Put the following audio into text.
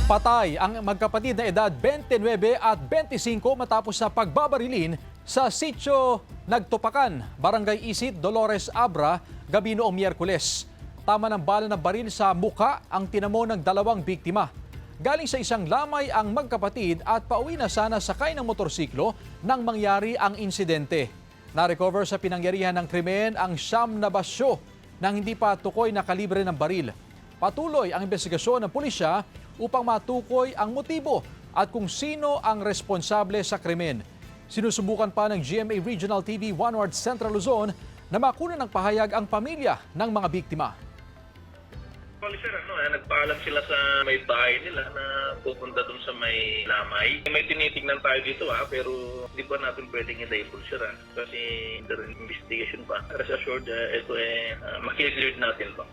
Patay ang magkapatid na edad 29 at 25 matapos sa pagbabarilin sa sitio Nagtupakan, Barangay Isit, Dolores Abra, gabi noong Miyerkules. Tama ng bala ng baril sa muka ang tinamo ng dalawang biktima. Galing sa isang lamay ang magkapatid at pauwi na sana sakay ng motorsiklo nang mangyari ang insidente. Na-recover sa pinangyarihan ng krimen ang 9 na basyo nang hindi pa tukoy na kalibre ng baril. Patuloy ang investigasyon ng pulisya upang matukoy ang motibo at kung sino ang responsable sa krimen. Sinusubukan pa ng GMA Regional TV Wanward Central Luzon na makunan ng pahayag ang pamilya ng mga biktima. Sir, nagpaalam sila sa may bahay nila na pupunta dun sa may lamay. May tinitignan tayo dito pero hindi pa natin pwedeng i-label sir kasi under investigation pa. Rest assured, ito makikilig natin to.